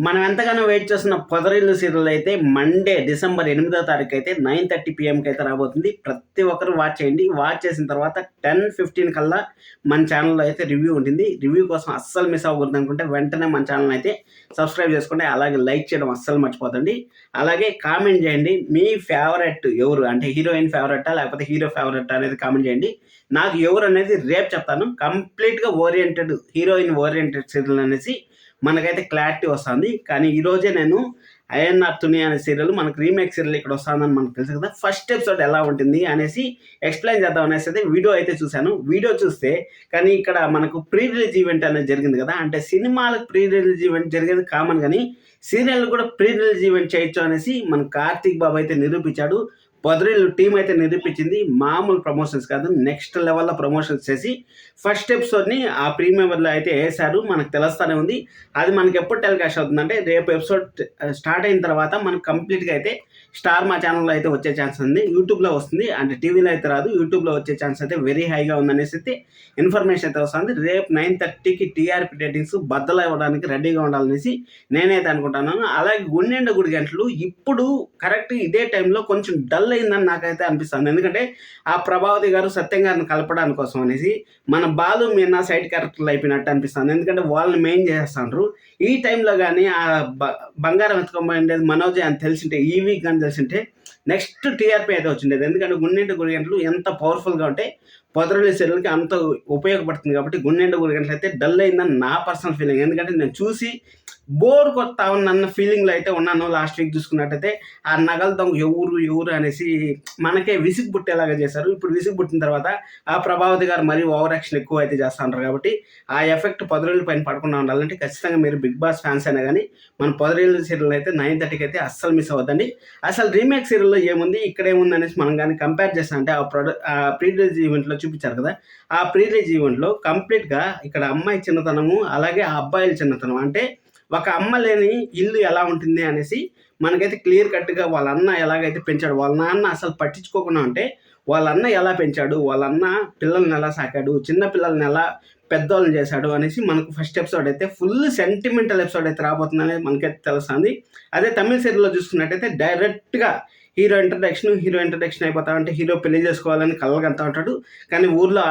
మనం ఎంతగానో వెయిట్ చేస్తున్న పొదరిల్లు సీరియల్ అయితే మండే డిసెంబర్ 8వ తారీఖు అయితే 9:30 పిఎంకి అయితే రాబోతుంది. ప్రతి ఒక్కరు వాచ్ చేయండి. వాచ్ చేసిన తర్వాత 10:15 కల్లా మన ఛానల్లో అయితే రివ్యూ ఉంటుంది. రివ్యూ కోసం అస్సలు మిస్ అవ్వకూడదు అనుకుంటే వెంటనే మన ఛానల్ అయితే సబ్స్క్రైబ్ చేసుకోండి. అలాగే లైక్ చేయడం అస్సలు మర్చిపోతండి. అలాగే కామెంట్ చేయండి. మీ ఫేవరెట్ ఎవరు, అంటే హీరోయిన్ ఫేవరెటా లేకపోతే హీరో ఫేవరెట్ అనేది కామెంట్ చేయండి. నాకు ఎవరు అనేది రేపు చెప్తాను. కంప్లీట్గా హీరోయిన్ ఓరియంటెడ్ సీరియల్ అనేసి మనకైతే క్లారిటీ వస్తుంది. కానీ ఈరోజే నేను ఐఎన్ఆర్ తుని అనే సీరియల్ మనకు రీమేక్ సీరియల్ ఇక్కడ వస్తుందని మనకు తెలుసు కదా. ఫస్ట్ ఎపిసోడ్ ఎలా ఉంటుంది అనేసి ఎక్స్ప్లెయిన్ చేద్దాం అనేసి అయితే వీడియో అయితే చూశాను. వీడియో చూస్తే కానీ ఇక్కడ మనకు ప్రీ రిలీజ్ ఈవెంట్ అనేది జరిగింది కదా. అంటే సినిమాలకు ప్రీ రిలీజ్ ఈవెంట్ జరిగేది కామన్, కానీ సీరియల్ కూడా ప్రీ రిలీజ్ ఈవెంట్ చేయొచ్చు అనేసి మన కార్తీక్ బాబు అయితే నిరూపించాడు. పొదరిల్లు టీం అయితే నిరూపించింది. మామూలు ప్రమోషన్స్ కాదు, నెక్స్ట్ లెవెల్లో ప్రమోషన్స్ చేసి ఫస్ట్ ఎపిసోడ్ని ఆ ప్రీమియర్లో అయితే వేశారు. మనకు తెలుస్తూనే ఉంది. అది మనకి ఎప్పుడు టెలికాస్ట్ అవుతుందంటే రేపు ఎపిసోడ్ స్టార్ట్ అయిన తర్వాత మనకు కంప్లీట్గా అయితే స్టార్ మా ఛానల్లో అయితే వచ్చే ఛాన్స్ ఉంది. యూట్యూబ్లో వస్తుంది, అంటే టీవీలో అయితే రాదు. యూట్యూబ్లో వచ్చే ఛాన్స్ అయితే వెరీ హైగా ఉందనేసి అయితే ఇన్ఫర్మేషన్ అయితే వస్తుంది. రేపు 9:30కి టీఆర్పీ రేటింగ్స్ బద్దలు ఇవ్వడానికి రెడీగా ఉండాలనేసి నేనైతే అనుకుంటున్నాను. అలాగే గుండెండ గుడి గంటలు ఇప్పుడు కరెక్ట్ ఇదే టైంలో కొంచెం డల్ అయిందని నాకైతే అనిపిస్తుంది. ఎందుకంటే ఆ ప్రభావతి గారు సత్యం గారిని కలపడానికి కోసం అనేసి మన బాలు మీనా సైడ్ క్యారెక్టర్లు అయిపోయినట్టు అనిపిస్తుంది. ఎందుకంటే వాళ్ళని మెయిన్ చేస్తున్నారు. ఈ టైంలో కానీ ఆ బంగారం ఎత్తుకోబోయేది మనోజ్ అని తెలిసింటే, ఈ వీక్ కానీ తెలిసింటే నెక్స్ట్ టీఆర్పీ అయితే వచ్చిండేది. ఎందుకంటే గుండెంట గుడి గంటలు ఎంత పవర్ఫుల్గా ఉంటే పొదరిల్లు సీరియల్కి అంత ఉపయోగపడుతుంది. కాబట్టి గుండెంట గుడి గంటలు అయితే డల్ అయిందని నా పర్సనల్ ఫీలింగ్. ఎందుకంటే నేను చూసి బోర్ కొత్తా ఉన్న ఫీలింగ్లో అయితే ఉన్నాను. లాస్ట్ వీక్ చూసుకున్నట్టయితే ఆ నగల దొంగ ఎవరు అనేసి మనకే విసుగు పుట్టేలాగా చేశారు. ఇప్పుడు విసుగు పుట్టిన తర్వాత ఆ ప్రభావతి గారు మరీ ఓవర్ యాక్షన్ ఎక్కువ అయితే చేస్తూ ఉంటారు. కాబట్టి ఆ ఎఫెక్ట్ పొదరిల్లు పైన పడకుండా ఉండాలంటే ఖచ్చితంగా మీరు బిగ్ బాస్ ఫ్యాన్స్ అయినా కానీ మన పొదరిల్లు సీరియల్ అయితే 9:30కి అయితే అస్సలు మిస్ అవ్వద్దండి. అసలు రీమేక్ సీరియల్లో ఏముంది, ఇక్కడ ఏముంది అనేసి మనం కానీ కంపేర్ చేస్తాం అంటే ఆ ప్రీ రిలీజ్ ఈవెంట్లో చూపించారు కదా. ఆ ప్రీ రిలీజ్ ఈవెంట్లో కంప్లీట్గా ఇక్కడ అమ్మాయి చిన్నతనము అలాగే ఆ అబ్బాయిల చిన్నతనం, అంటే ఒక అమ్మ లేని ఇల్లు ఎలా ఉంటుంది అనేసి మనకైతే క్లియర్ కట్గా వాళ్ళ అన్న ఎలాగైతే పెంచాడు, వాళ్ళ నాన్న అసలు పట్టించుకోకుండా ఉంటే వాళ్ళ అన్న ఎలా పెంచాడు, వాళ్ళ అన్న పిల్లల్ని ఎలా సాకాడు, చిన్న పిల్లల్ని ఎలా పెద్దోళ్ళని చేశాడు అనేసి మనకు ఫస్ట్ ఎపిసోడ్ అయితే ఫుల్ సెంటిమెంటల్ ఎపిసోడ్ అయితే రాబోతుందనేది మనకైతే తెలుస్తుంది. అదే తమిళ సీరియల్లో చూసుకున్నట్టయితే డైరెక్ట్గా హీరో ఇంట్రడక్షన్ అయిపోతా ఉంటే హీరో పెళ్లి చేసుకోవాలని కళ్ళకంతా ఉంటాడు. కానీ ఊర్లో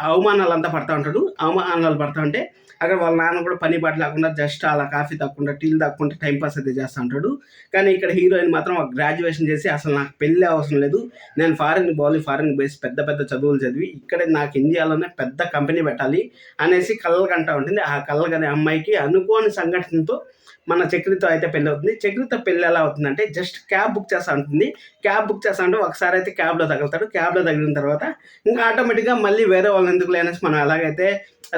అవమానాలు అంతా పడతా ఉంటాడు. అవమానాలు పడతా ఉంటే అక్కడ వాళ్ళ నాన్న కూడా పని పాట లేకుండా జస్ట్ అలా కాఫీ తాక్కుండా టీలు తాక్కుంటే టైంపాస్ అయితే చేస్తూ ఉంటాడు. కానీ ఇక్కడ హీరోయిన్ మాత్రం ఒక గ్రాడ్యుయేషన్ చేసి అసలు నాకు పెళ్ళి అవసరం లేదు, నేను ఫారెన్ పోయి పెద్ద పెద్ద చదువులు చదివి ఇక్కడే నాకు ఇండియాలోనే పెద్ద కంపెనీ పెట్టాలి అనేసి కళ్ళకంటా ఉంటుంది. ఆ కళ్ళకనే అమ్మాయికి అనుకోని సంఘటనతో మన చక్రితో అయితే పెళ్ళి అవుతుంది. చక్రితో పెళ్ళి ఎలా అవుతుందంటే జస్ట్ క్యాబ్ బుక్ చేస్తూ ఉంటుంది. క్యాబ్ బుక్ చేస్తా అంటే ఒకసారి అయితే క్యాబ్లో తగులుతాడు. క్యాబ్లో తగిలిన తర్వాత ఇంకా ఆటోమేటిక్గా మళ్ళీ వేరే వాళ్ళని ఎందుకు లేనేసి మనం ఎలాగైతే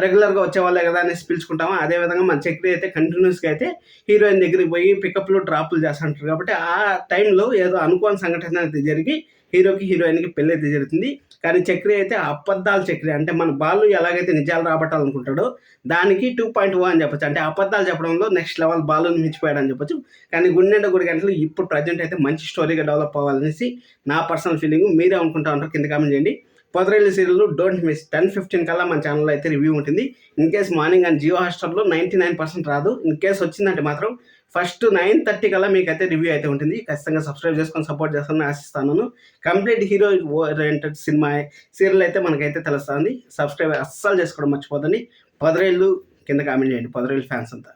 రెగ్యులర్గా వచ్చేవాళ్ళే కదా అనేసి పిలుచుకుంటాము. అదేవిధంగా మన చక్రి అయితే కంటిన్యూస్గా అయితే హీరోయిన్ దగ్గరికి పోయి పికప్లు డ్రాపులు చేస్తుంటారు. కాబట్టి ఆ టైంలో ఏదో అనుకోని సంఘటన అయితే జరిగి హీరోయిన్కి పెళ్ళి అయితే జరుగుతుంది. కానీ చక్రి అయితే అబద్ధాలు చక్రి, అంటే మన బాలు ఎలాగైతే నిజాలు రాబట్టాలనుకుంటాడో దానికి 2.0 అని చెప్పొచ్చు. అంటే అబద్ధాలు చెప్పడంలో నెక్స్ట్ లెవెల్ బాలుని మించిపోయాడు అని చెప్పొచ్చు. కానీ గుండెండ గుడి గంటలు ఇప్పుడు ప్రజెంట్ అయితే మంచి స్టోరీగా డెవలప్ అవ్వాలనేసి నా పర్సనల్ ఫీలింగ్. మీరే అనుకుంటా ఉంటారు, కింద కామెంట్ చేయండి. పొదరిల్లు సీరియల్ డోంట్ మిస్. 10:15 కల్లా మన ఛానల్లో అయితే రివ్యూ ఉంటుంది. In case morning and Jio హాట్‌స్టార్లో 99% రాదు. ఇన్ కేస్ వచ్చిందంటే మాత్రం ఫస్ట్ 9:30 కల్లా మీకైతే రివ్యూ అయితే ఉంటుంది. ఖచ్చితంగా సబ్స్క్రైబ్ చేసుకొని సపోర్ట్ చేస్తానని ఆశిస్తాను. కంప్లీట్ హీరో ఓరియంటెడ్ సీరియల్ అయితే మనకైతే తెలుస్తుంది. సబ్స్క్రైబ్ అస్సలు చేసుకోవడం మర్చిపోదండి. పొదరిల్లు కింద కామెంట్ చేయండి, పొదరిల్లు ఫ్యాన్స్ అంతా.